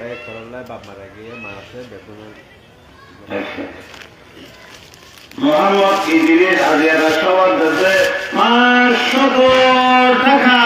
তাই করল্লায় বাপ মারা গিয়ে মা আছে বেতনের মোহাম্মদ ইদ্রিস আজিয়ারা সবার দেশে 500 টাকা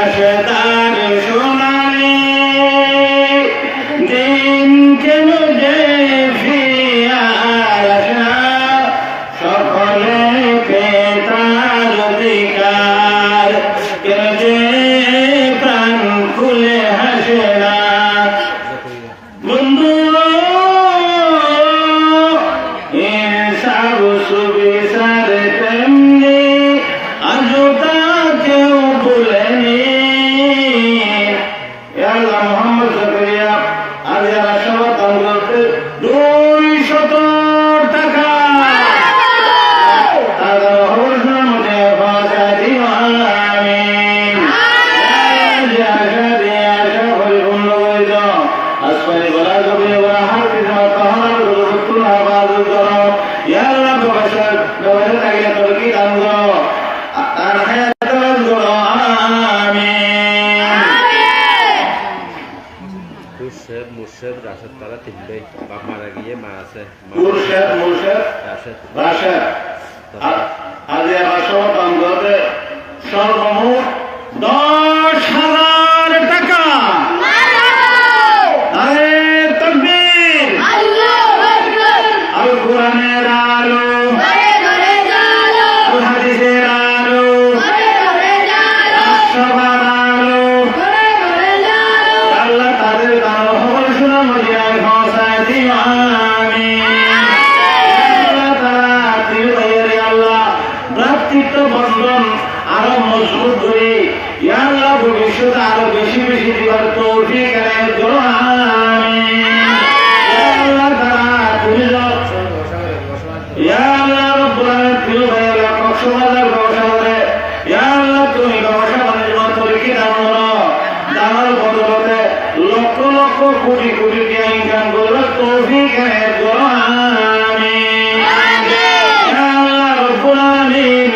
রাশেদার সোনালী মুর্শেদ রাশেদ তারা তিন ভাই বাপ মারা গিয়ে মা আছে মুর্শেদ রাশেদ আজ আমার সমাগত সর্বমোট 10,000 টাকা। আরে তাকবীর, আল কোরআনের আলো, আল হাদিসের আলো, সবার আলো, আল্লাহ তাদের দান খবর শোনা মদিনায় পৌঁছায় দিও আমিন। আল্লাহ তাআলা প্রিয় ভাইয়েরা, আল্লাহ ভ্রাতৃত্ব বন্ধন আরো মজবুত করে ইয়া আল্লাহ ভবিষ্যতে আরো বেশি বেশি দিবার তৌফিক এনায়েত করো আমিন। ইয়া আল্লাহ তাআলা তুমি ইয়া আল্লাহ রব্বুল আলামিন প্রিয় ভাইয়েরা কক্সবাজার গবেষণাগারে ইয়া আল্লাহ তুমি গবেষণাগারের তরিকে দান করো, দানের বদলতে লক্ষ লক্ষ কোটি কোটি টাকা ইনকাম করবার তৌফিক এনায়েত করো আমিন। ইয়া আল্লাহ রব্বুল আলামিন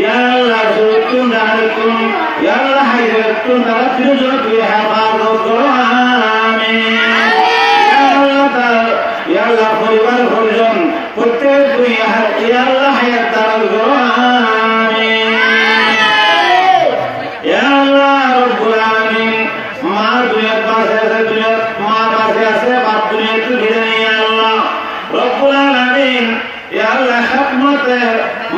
ইয়া আল্লাহ যতক্ষণ দাঁড়াতুন ইয়া আল্লাহ হাইজাতুন তারা তিনজন তুই হেফাজত করো আমিন। ইয়া আল্লাহ তাআলা ইয়া আল্লাহ পরিবার পরিজন প্রত্যেক তুই ইয়া আল্লাহ হায়াত দান করো আমিন। ইয়া আল্লাহ রব্বুল আলামিন মা দুনিয়ার পাশে আছে, দুনিয়ার মা পাশে আছে, বাপ দুনিয়া তুই ঘিরে নিয়ে আল্লাহ রব্বুল আলামিন ইয়া আল্লাহ খিদমতে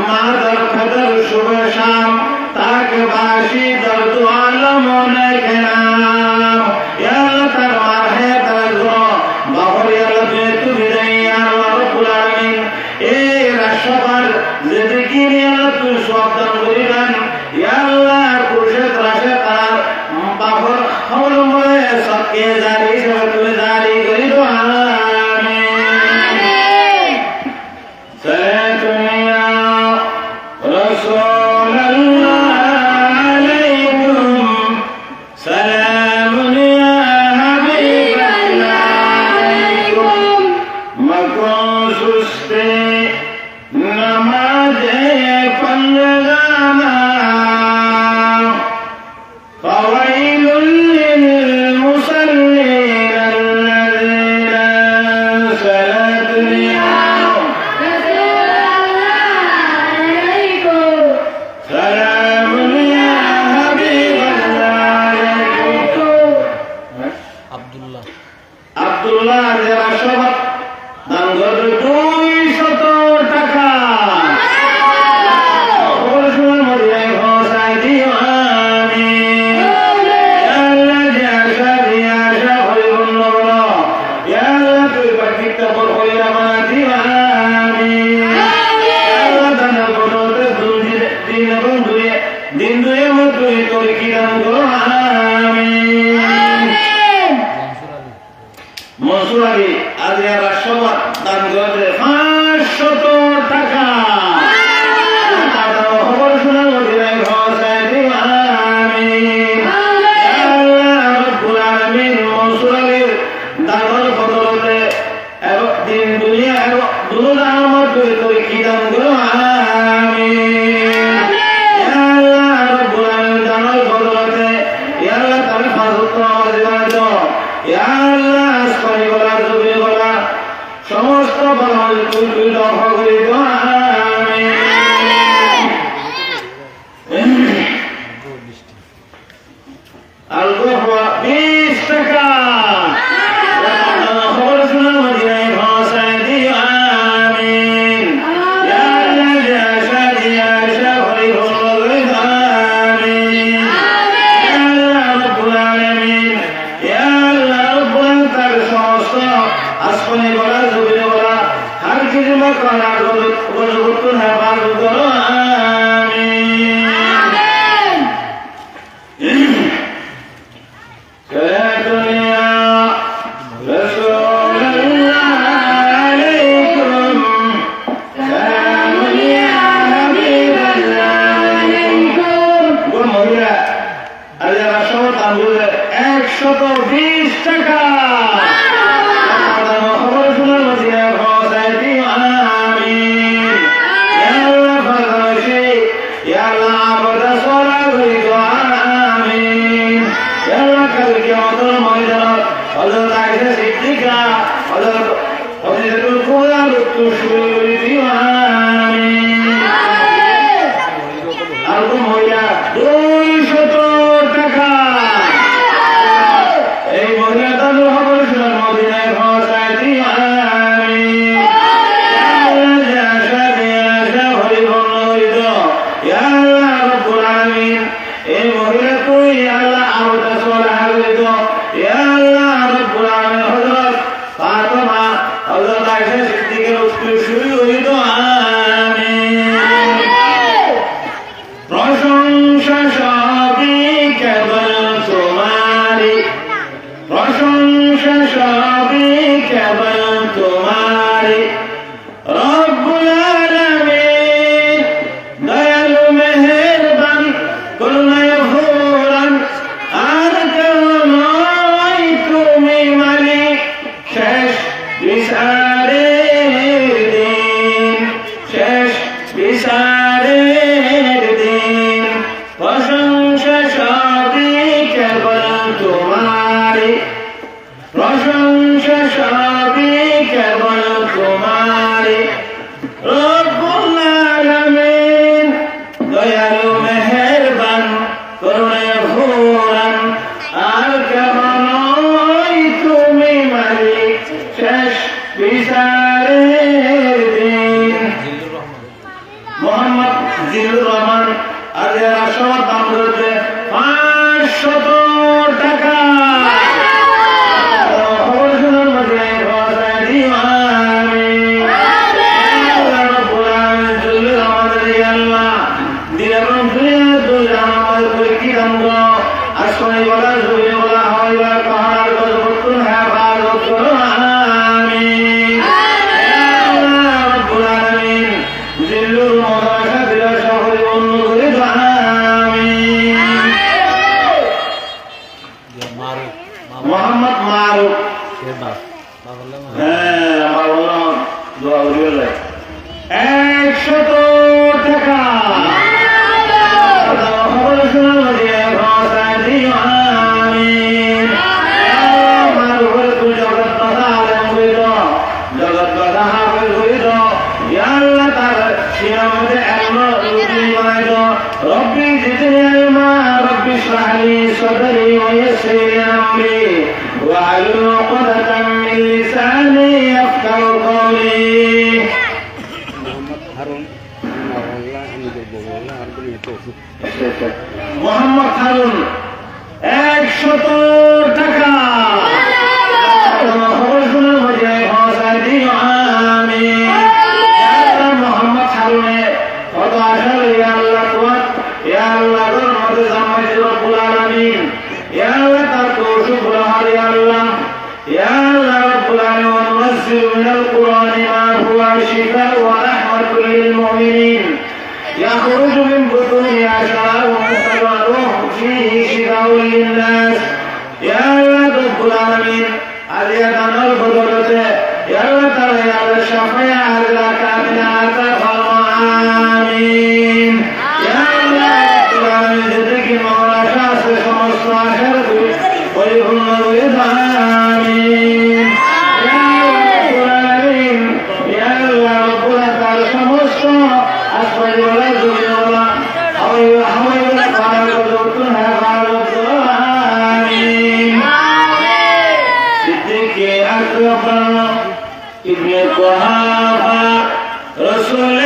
মা দর কদর শুভ শাম তাক বাশি দর্দ আলম নেকনাম ইয়া আল্লাহ তার মারহে দরজো বাবর ইয়া আল্লাহ তুই ঘিরে নিয়ে আল্লাহ রব্বুল আলামিন এই রাশবার জিন্দগি নিয়ে আল্লাহ তুই সব দান করিলেন ইয়া আল্লাহ কুরশেদ রাশেদ তার বাবর খবর মনে সবকে জারি সব তুই জারি করি দো আমিন। সালাতুন ইয়া রাসূলুল্লাহ আলাইকুম, সালামুন ইয়া হাবিবাল্লাহ আলাইকুম। মকরুন সুস্তে নামাজে পঞ্জানা ফাওয়াইলুল লিল মুসাল্লিন আল্লাযীনা সালাতুন ইয়া সালামুন ইয়া হাবিবাল্লাহ আলাইকুম। আব্দুল্লাহ যারা সবাব দান করবে 200 টাকা। খবর শোনা মদিনায় পৌঁছায় দিও আমিন। ইয়া আল্লাহ যে আশা দিয়ে আশা পরিপূর্ণ করো, ইয়া আল্লাহ তুই পাঠিত করে বানা দিও আমিন। ইয়া আল্লাহ দানের বদলে দিন এবং দিন দুয়ে তুই তরিকি দান করো আমিন। মনসুর আলী আজ এরা সবার দান করে 500 টাকা। খবর শোনা মদিনায় পৌঁছায় দিও আমিন। ইয়া আল্লাহ রব্বুল আলামিন মনসুর আলীর দানের বদলে এবং দিন দুনিয়া এবং দুনিয়ার মধ্যে তরিকি দান করো আমিন। ইয়া আল্লাহ রব্বুল আলামিন দানের বদলে ইয়া আল্লাহ তার ফাজল আমাদের দাও। ইয়া আল্লাহ আসমানি বলা জমিন বলা সমস্ত বলা তুই দফা করে দিও আমিন। আল-গফা 20 টাকা। খবর শোনা মদিনায় পৌঁছায় দিও আমিন। ইয়া আল্লাহ যে আশা দিয়ে আশা পরিপূর্ণ করে দিও আমিন। ইয়া আল্লাহ রব্বুল আলামিন ইয়া আল্লাহ রব্বুল আলামিন তার সমস্ত আসমানি বলা জমিনে বলা হর কিছু করার উপযুক্ত হেফাজত করো আমিন। সালাতুন ইয়া রাসূলুল্লাহ আলাইকুম, সালামুন ইয়া হাবিবাল্লাহ আলাইকুম। কোন মহিলা আজ এরা সব দান করবে 120 টাকা। খবর শোনা মদিনায় পৌঁছায় দিও আমিন। ইয়া আল্লাহ ফরমাইশি ইয়া আল্লাহ আবদা সলা করি দোয়া আমিন। ইয়া আল্লাহ কাল কিয়ামতের ময়দানত হযরত আয়েশা সিদ্দিকা হযরত খদিজাতুল কুবরা লুতুশুরি দিওয়ানি আর মহিলা 200 টাকা এই মহিলা দাদু হবল শুনার মদিনায় পৌঁছায় দিওয়ানি আশা হরিবর্ণ হইত ইয়া আল্লাহ রাব্বুল আলামিন এই মহিলা তুই আল্লাহ আরো তাসওয়াল হাগলিত ইয়া আল্লাহ রাব্বুল আলামিন হযরত ফাতেমা হযরত আয়েশা সিদ্দিকের উত্তরসূরি হইত আমিন প্রশংসা সবই কেবল তোমারই প্রশংসা সবই কেবল তোমারই রব্বুল আলামিন দয়ালু মেহেরবান করুণায় ভোরান আর কেউ নয় তুমি মালিক শেষ বিচারের দিন শেষ বিচারের দিন প্রশংসা সবই কেবল তোমারই প্রশংসা সবই কেবল তোমারই রব্বুল আলামিন দয়ালু মেহেরবান করুণায় ভোরান আর কেউ নয় তুমি মালিক শেষ বিচারের দিন মোহাম্মদ জিল্লুর রহমান আর যারা সবার দাম ধরেছে 500 টাকা মোহাম্মদ মারুফ হ্যাঁ আমার বললাম দোয়া করিও 100 টাকা ربي زدني علما ربي اشرح لي صدري ويسر لي امري واحلل عقدة من لساني يفقهوا قولي মোহাম্মদ হারুন 100 টাকা মোহাম্মদ হারুনের কত আশা ইয়া আল্লাহ তোমার ইয়া আল্লাহ রহমতে জামাই রব্বুল আলামিন ইয়া আল্লাহ তার তৌফিক বহার ইয়া আল্লাহ ইয়া আল্লাহ রব্বুল আলামিন وننزل من القرآن ما هو شفاء ورحمة للمؤمنين يخرج من بطونها شراب مختلف فيه شفاء للناس يا الله رب العالمين عليك نرفض بطولته يا الله تعالى يا الله شفيع لك من عتق آمين يا الله رب العالمين ذلك مولا شاس خمس عشر ويكون مريض آمين يا رب العالمين يا الله رب العالمين خمس أسفل ولا زوج ولا حوي ولا قال وزوجتها قال آمين صديق أكبر ابن قحافة رسول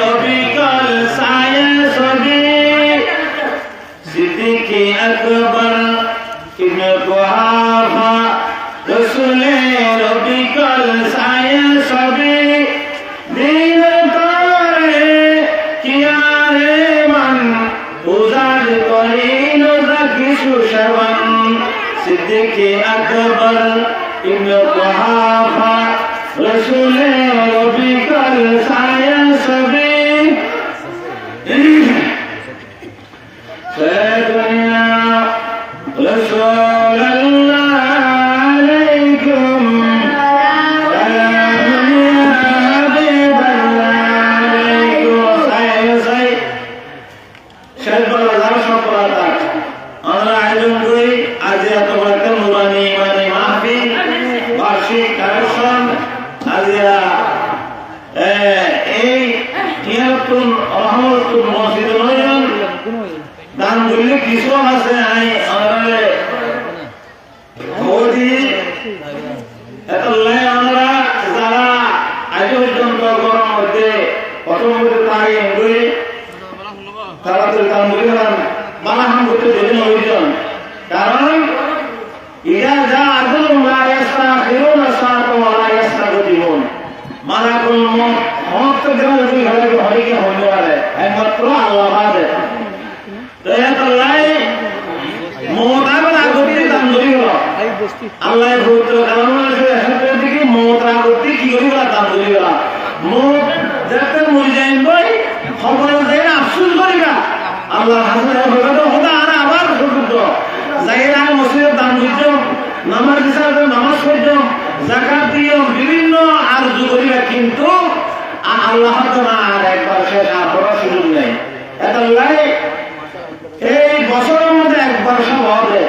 ربي قال سعي صديق صديق أكبر ابن قحافة رسول ربي قال سعي صديق دين صديق أكبر ابن قحافة رسول ربك السعي صبي سيدنا رسول الله عليكم سلام يا حبيب الله عليكم سيد شهد الله شكرا আমরা আয়োজন করি আজ এত বড় একটা নুরানি মানে মাহফিল আল্লাহ পবিত্র কালাম হেঁটে দিকে মত আগতে কি করি গেলা দাম করি গেলা মত যাতে মরি যাই বই খবর দেয় আফসোস করি গা আল্লাহ হাসনে হতো হতা আর আবার সুযোগ যাই আগে মসজিদের দাম দিত নামাজ হিসাবে নামাজ পড়ত জাকাত দিও বিভিন্ন আর করিবা কিন্তু আল্লাহ তো না আর একবার শেষ আর পড়ার সুযোগ নেই এটাই এই বছরের মধ্যে একবার সব হবে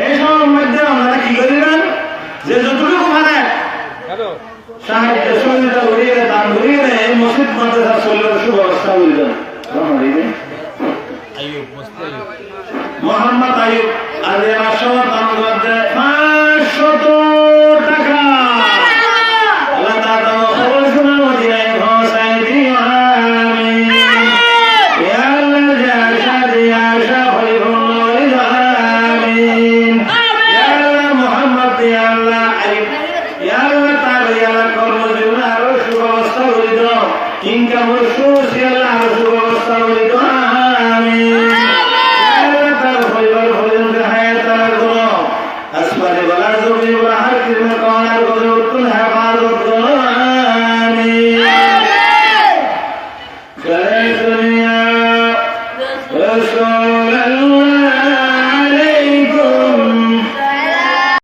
এই সময়ের মধ্যে আপনারা কি করিবেন যে যতটুকু মানে সাহায্য সহযোগিতা করিয়ে দান করিয়ে এই মসজিদ মাদ্রাসা চলার সুব্যবস্থা করিবেন মোহাম্মদ আইয়ুব